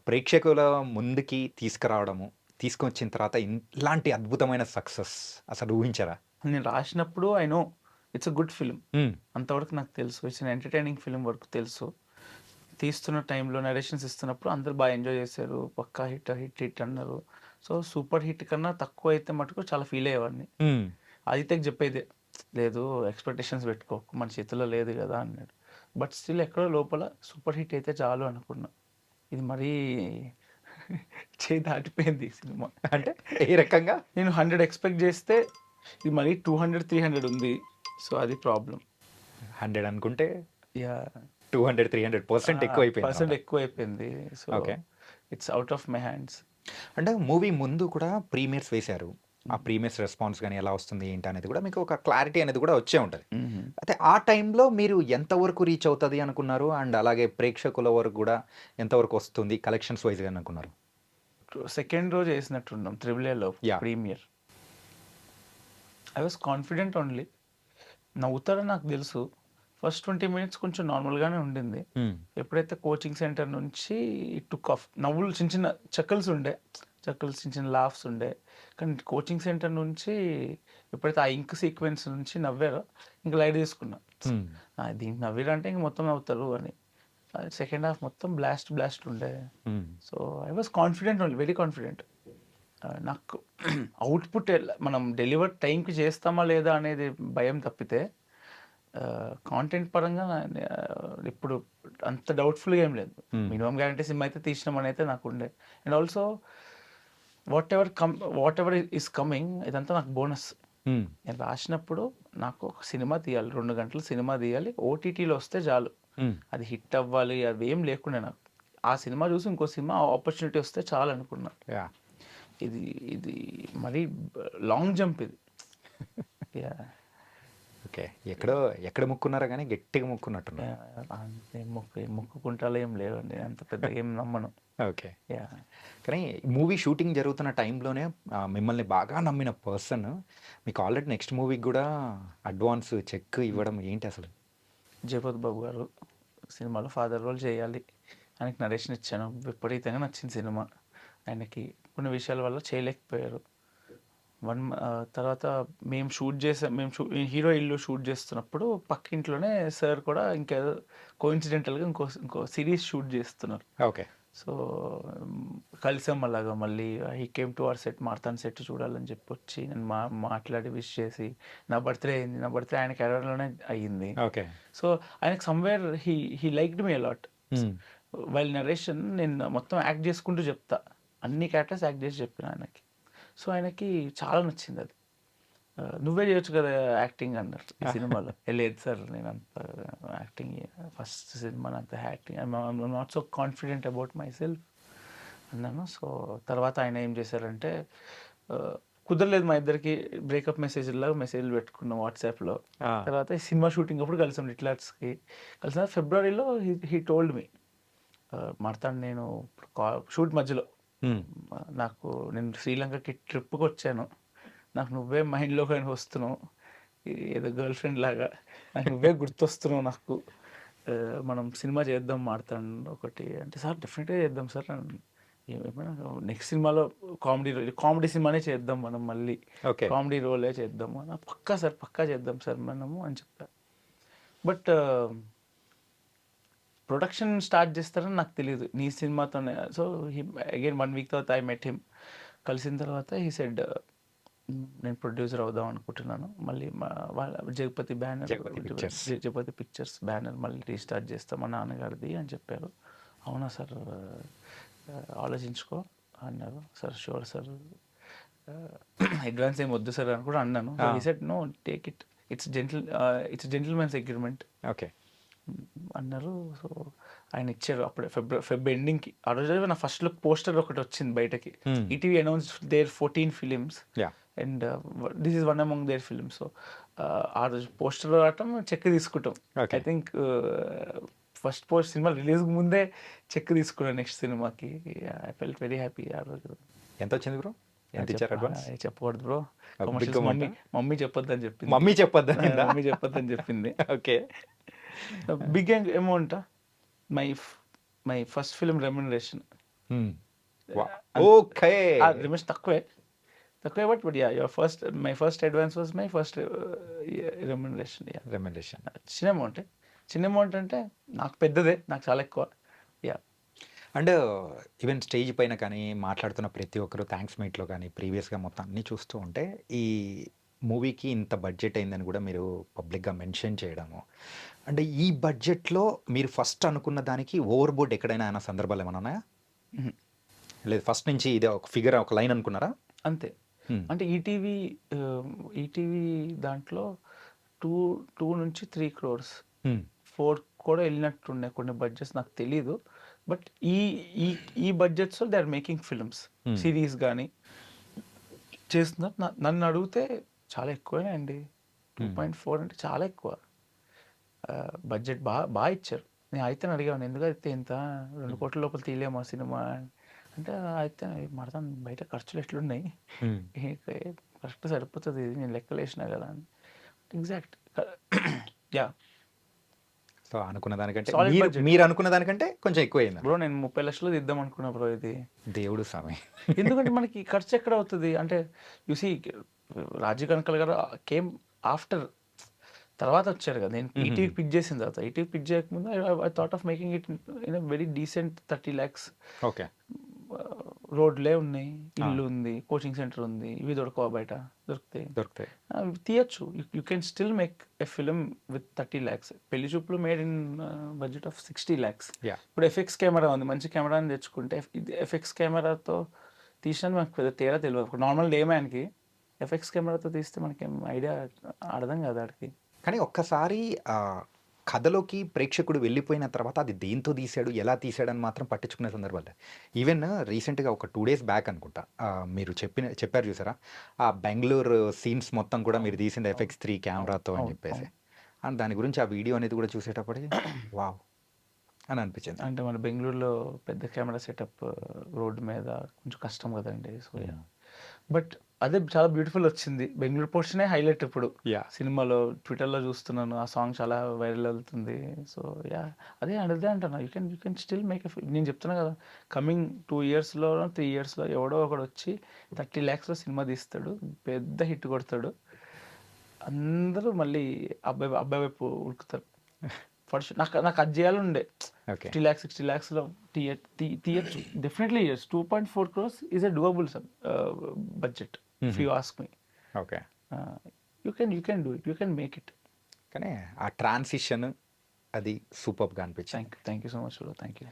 ప్రేక్షకుల ముందుకి తీసుకురావడము, తీసుకొచ్చిన తర్వాత ఇలాంటి అద్భుతమైన సక్సెస్ అసలు ఊహించారా? నేను రాసినప్పుడు I know it's a good film. హ్మ్. అంతవరకు నాకు తెలుసు. ఇట్స్ ఎన్ ఎంటర్‌టైనింగ్ ఫిల్మ్ వరకు తెలుసు. తీస్తున్న టైంలో నరేషన్స్ ఇస్తున్నప్పుడు అందరూ ఎంజాయ్ చేశారు. పక్కా హిట్, హిట్, హిట్ అన్నారు. సో, సూపర్ హిట్ కన్నా తక్కువైతే మటుకు చాలా ఫీల్ అయ్యేవాడిని. హ్మ్. ఆదిత్యకి చెప్పేదే, "లేదు ఎక్స్‌పెక్టేషన్స్ పెట్టుకోకు. మన చేతుల్లో లేదు కదా" అన్నాడు. బట్ స్టిల్ ఎక్కడో లోపల సూపర్ హిట్ అయితే చాలు అనుకున్నా. ఇది మరీ చేయి దాటిపోయింది ఈ సినిమా. అంటే ఏ రకంగా? నేను 100 ఎక్స్‌పెక్ట్ చేస్తే ఇది మరీ 200, 300 ఉంది. సో, అది ప్రాబ్లమ్. 100 అనుకుంటే యాహ్! 200, 300% ఎక్కువైపోయిందన్నమాట. పర్సెంట్ ఎక్కువైపోయింది. So, okay. It's out of my hands. అంటే మూవీ ముందు కూడా ప్రీమియర్స్ వేశారు. ఆ ప్రీమియర్స్ రెస్పాన్స్ గాని ఎలా వస్తుంది ఏంటి అనేది కూడా మీకు ఒక క్లారిటీ అనేది కూడా వచ్చే ఉంటది. హుహు. అయితే ఆ టైంలో మీరు ఎంతవరకు రీచ్ అవుతది అనుకున్నారు? అండ్ అలాగే ప్రేక్షకుల వరకు గూడా ఎంతవరకు వస్తుంది కలెక్షన్స్ వైస్‌గా అనుకున్నారు? సెకండ్ రోజు ఏసినట్టున్నాం 'త్రిబుల్ ఏ'లో yeah! Premiere. I was confident only. నవ్వుతారని నాకు తెలుసు. ఫస్ట్ 20 మినిట్స్ కొంచెం నార్మల్‌గానే ఉండింది. హ్మ్. ఎప్పుడైతే కోచింగ్ సెంటర్ నుంచి ఇట్ టుక్ ఆఫ్. నవ్వులు చిన్న చిన్న చక్కల్స్ ఉండే. చక్కల్స్ చిన్న చిన్న లాఫ్స్ ఉండే. కానీ కోచింగ్ సెంటర్ నుంచి ఎప్పుడైతే ఆ ఇంక్ సీక్వెన్స్ నుంచి నవ్వారో ఇంక లైట్ తీసుకున్నా. హ్మ్. దీనికి నవ్విరంటే ఇంక మొత్తం నవ్వుతారు అని. సెకండ్ హాఫ్ మొత్తం బ్లాస్ట్ బ్లాస్ట్ ఉండే. హ్మ్. So, I was confident only. Very confident. నాకు అవుట్‌పుట్ మనం డెలివర్ టైంకి చేస్తామా లేదా అనేది భయం తప్పితే కాంటెంట్ పరంగా ఇప్పుడు అంత డౌట్‌ఫుల్‌గా ఏం లేదు. హ్మ్. మినిమమ్ గ్యారంటీ సినిమా అయితే తీసినామనైతే నాకుండే. And also whatever is coming ఇదంతా నాకు బోనస్. హ్మ్. నేను రాసినప్పుడు నాకు ఒక సినిమా తీయాలి. 2 గంటలు సినిమా తీయాలి. ఓటీటీలో వస్తే చాలు. హ్మ్. అది హిట్ అవ్వాలి అవేం లేకుండే నాకు. ఆ సినిమా చూసి ఇంకో సినిమా ఆపర్చునిటీ వస్తే చాలనుకున్నా. యాహ్! ఇది ఇది మరీ లాంగ్ జంప్ ఇది. యాహ్! ఓకే. ఎక్కడో ఎక్కడ ముక్కున్నారో గాని గట్టిగా ముక్కున్నట్టున్నారు. అంతే మొక్కుకుంటాలో ఏం లేవండి. అంత పెద్దగా ఏం నమ్మను. ఓకే. యాహ్! కానీ మూవీ షూటింగ్ జరుగుతున్న టైంలోనే మిమ్మల్ని బాగా నమ్మిన పర్సన్ మీకు ఆల్రెడీ నెక్స్ట్ మూవీకి గూడా అడ్వాన్స్ చెక్ ఇవ్వడం ఏంటి అసలు? జగపతి బాబు గారు సినిమాలో ఫాదర్ రోల్ చేయాలి. ఆయనకి నరేషన్ ఇచ్చాను. విపరీతంగా నచ్చింది సినిమా. ఆయనకి కొన్ని విషయాల వల్ల చేయలేకపోయారు. తర్వాత మేము షూట్ చేసాం. హీరో ఇల్లు షూట్ చేస్తున్నప్పుడు పక్కింట్లోనే సార్ కూడా ఇంకేదో కోయిన్సిడెంటల్‌గా ఇంకో సీరీస్ షూట్ చేస్తున్నారు. ఓకే. సో, కలిసాం అలాగా మళ్ళీ. He came to our set. Marthand set చూడాలని చెప్పొచ్చి నేను మాట్లాడి విష్ చేసి నా బర్త్‌డే అయింది. నా బర్త్‌డే ఆయన కెరీర్‌లోనే అయ్యింది. ఓకే. సో, ఆయనకి సమ్‌వేర్ హి లైక్డ్ మీ అలాట్. హ్మ్. వైల్ నరేషన్ నేను మొత్తం యాక్ట్ చేసుకుంటూ చెప్తా. అన్ని క్యారెక్టర్స్ యాక్ట్ చేసి చెప్పిన ఆయనకి. సో, ఆయనకి చాలా నచ్చిందది. "నువ్వే చేయొచ్చు కదా యాక్టింగ్" అన్నారు ఈ సినిమాలో. లేదు సార్ నేనంత యాక్టింగ్ ఫస్ట్ సినిమాలో అంత acting I'm not so confident about my self అన్నాను. సో, తర్వాత ఆయన ఏం చేశారంటే ఆహ్, కుదరలేదు మా ఇద్దరికి బ్రేకప్ మెసేజ్‌లాగా మెసేజ్‌లు పెట్టుకున్నాం వాట్సాప్‌లో. ఆ! తర్వాత ఈ సినిమా షూటింగ్ అప్పుడు కలిసాం లిటిల్ కలిసిన ఫిబ్రవరిలో హి టోల్డ్ మీ మార్తాండ్ నేను షూట్ మధ్యలో హ్మ్. నేను శ్రీలంకకి ట్రిప్‌కొచ్చాను. నాకు నువ్వే మైండ్‌లోకి వస్తున్నావు. ఏదో గర్ల్ ఫ్రెండ్ లాగా. నాకు నువ్వే గుర్తొస్తున్నావు నాకు. మనం సినిమా చేద్దాం మార్తాండ్ ఒకటి అంటే, సార్ డెఫినెట్‌గా చేద్దాం సార్ ఏమైనా నెక్స్ట్ సినిమాలో కామెడీ సినిమానే చేద్దాం మనం మళ్ళీ. ఓకే. కామెడీ రోలే చేద్దాము. పక్కా సార్ పక్కా చేద్దాం సార్ మనము అని చెప్పా. బట్ ప్రొడక్షన్ స్టార్ట్ చేస్తారని నాకు తెలీదు. నీ సినిమాతోనే. సో, అగైన్ 1 వీక్ తర్వాత ఐ మెట్ హిమ్. కలిసిన తర్వాత హి సెడ్ నేను ప్రొడ్యూసర్ అవుదాం అనుకుంటున్నాను. మళ్ళీ వాళ్ళ Jagapathi banner 'Jagapathi pictures.' Jagapathi pictures banner మళ్ళీ రీస్టార్ట్ చేస్తాం మా నాన్నగారిది అని చెప్పారు. అవునా సార్ ఆలోచించుకో అన్నారు. సార్ షూర్ సార్ అడ్వాన్స్ ఏమి వద్దు సార్ అని కూడా అన్నాను. So, ah! He said no take it. It's gentlemen's agreement okay. అన్నారు. సో, ఆయన ఇచ్చారు అప్పుడే ఫెబ్ ఎండింగ్‌కి. ఆ రోజే నా ఫస్ట్ లుక్ పోస్టర్ ఒకటొచ్చింది బయటకి. Hmm. ETV announced their 14 films yeah! And this is one among their films. So, ఆ రోజు పోస్టర్ రావటం, చెక్ తీసుకుంటాం. Okay. I think first cinema రిలీజ్‌కి ముందే చెక్ తీసుకున్నాను నెక్స్ట్ సినిమాకి. ఐ ఫెల్ట్ వెరీ హ్యాపీ ఆ రోజు. ఎంతొచ్చింది బ్రో? ఎంతిచ్చారు అడ్వాన్స్? చెప్పకూడదు బ్రో. బిగ్ కమర్షియల్స్ అమౌంటా? మమ్మీ చెప్పొద్దని చెప్పింది. మమ్మీ చెప్పొద్దనిందా? మమ్మీ చెప్పొద్దని చెప్పింది. ఓకే. బిగ్ అమౌంటా? My first film remuneration. Okay. రిమేష్ తక్కువే but ya my first advance was my first remuneration. Ya remuneration. చిన్న అమౌంట్ అంటే నాకు పెద్దదే, నాకు చాలా ఎక్కువ. యా అండ్ ఈవెన్ స్టేజ్ పైన కానీ మాట్లాడుతున్న ప్రతి ఒక్కరు థ్యాంక్స్ మీట్‌లో కానీ, ప్రీవియస్‌గా మొత్తం అన్నీ చూస్తూ ఉంటే, ఈ మూవీకి ఇంత బడ్జెట్ అయిందని కూడా మీరు పబ్లిక్‌గా మెన్షన్ చేయడము. అంటే ఈ బడ్జెట్‌లో మీరు ఫస్ట్ అనుకున్న దానికి ఓవర్ బోర్డ్ ఎక్కడైనా అయిన సందర్భాలు ఏమైనా ఉన్నాయా? మ్మ్. లేదు ఫస్ట్ నుంచి ఇదే ఒక ఫిగర్, ఒక లైన్ అనుకున్నారా? అంతే. హ్మ్. అంటే ఈటీవీ దాంట్లో 2 నుంచి 3 crores, హ్మ్. 4 కూడా వెళ్ళినట్టున్నాయి కొన్ని బడ్జెట్స్, నాకు తెలీదు. బట్ ఈ ఈ ఈ budgets they are making films, Hmm. Series కానీ చేస్తున్నారు. నన్ను అడిగితే చాలా ఎక్కువనే అండి. 2.4 అంటే చాలా ఎక్కువ. బడ్జెట్ బాగా ఇచ్చారు. నేను అయితే అడిగాను, ఎందుకు అయితే ఇంత 2 కోట్ల లోపల తీయలేమా సినిమా అంటే, అయితే మడతాను బయట ఖర్చులు ఎట్లున్నాయి, హ్మ్. కరెక్ట్ సరిపోతుంది, ఇది నేను లెక్కలు వేసినా కదా అని. ఎగ్జాక్ట్. యా సో, అనుకున్న దానికంటే సాలిడ్ బడ్జెట్. మీరు అనుకున్న దానికంటే కొంచెం ఎక్కువయిందా? బ్రో నేను 30 లక్షలు ఇద్దాం అనుకున్నా బ్రో ఇది. దేవుడు స్వామి. ఎందుకంటే మనకి ఖర్చు ఎక్కడ అవుతుంది అంటే, సీ రాజీవ్ కనకల్ గారు కేమ్ ఆఫ్టర్, తర్వాత వచ్చారు కదా. నేను ఈటీవీ పిక్ చేసిన తర్వాత, ఈటీవీ పిక్ చేయకముందు I thought of making it in very decent 30 lakhs. Okay. రోడ్లే ఉన్నాయి, ఆ! ఇల్లు ఉంది, కోచింగ్ సెంటర్ ఉంది, ఇవి దొరకవా బయట? దొరుకుతాయి. దొరుకుతాయి. తీయచ్చు. You can still make a film with 30 lakhs. పెళ్లి చూపులు made in budget of 60 lakhs. Yeah! ఇప్పుడు ఎఫ్ఎక్స్ కెమెరా ఉంది, మంచి కెమెరాని తెచ్చుకుంటే ఎఫ్ఎక్స్ కెమెరాతో తీసినా మనకు పెద్ద తేడా తెలియదు. నార్మల్ డే మ్యాన్కి ఎఫ్ఎక్స్ కెమెరాతో తీస్తే మనకేం ఐడియా అర్థం కాదు ఆడికి. కానీ ఒక్కసారి కథలోకి ప్రేక్షకుడు వెళ్ళిపోయిన తర్వాత అది దేంతో తీశాడు, ఎలా తీశాడని మాత్రం పట్టించుకునే సందర్భాలే. ఈవెన్ రీసెంట్‌గా ఒక 2 డేస్ బ్యాక్ అనుకుంటా. మీరు చెప్పారు చూసారా? ఆ బెంగుళూరు సీన్స్ మొత్తం కూడా మీరు తీసింది ఎఫ్ఎక్స్ 3 కెమెరాతో అని అవును, చెప్పేసి. అవును. అండ్ దాని గురించి ఆ వీడియో అనేది కూడా చూసేటప్పటికి వావ్! అని అనిపించింది. అంటే మన బెంగళూరులో పెద్ద కెమెరా సెటప్ రోడ్డు మీద కొంచెం కష్టం కదండి. సో యా, బట్ అదే చాలా బ్యూటిఫుల్ వచ్చింది. బెంగళూరు పోర్షనే హైలైట్ ఇప్పుడు యాహ్! సినిమాలో. ట్విట్టర్లో చూస్తున్నాను, ఆ సాంగ్ చాలా వైరల్ అవుతుంది. సో యా, అదే అంటున్నా, యూ కెన్ స్టిల్ మేక్ నేను చెప్తున్నా కదా, కమింగ్ 2 yearsలో 3 yearsలో ఎవడో ఒకడు వచ్చి 30 lakhsలో సినిమా తీస్తాడు, పెద్ద హిట్ కొడతాడు, అందరూ మళ్ళీ అబ్బాయి అబ్బాయి వైపు ఉరుకుతారు. ఫర్ షూర్ నాకు అది చేయాలండే. ఓకే. 50 lakhs 60 lakhsలో తీయచ్చు, definitely years. 2.4 crores is a doable budget if you ask me. Okay. You can do it, you can make it. కానీ ఆ ట్రాన్సిషన్ అది సూపర్బ్‌గా అనిపించింది. Thank you so much bro, thank you.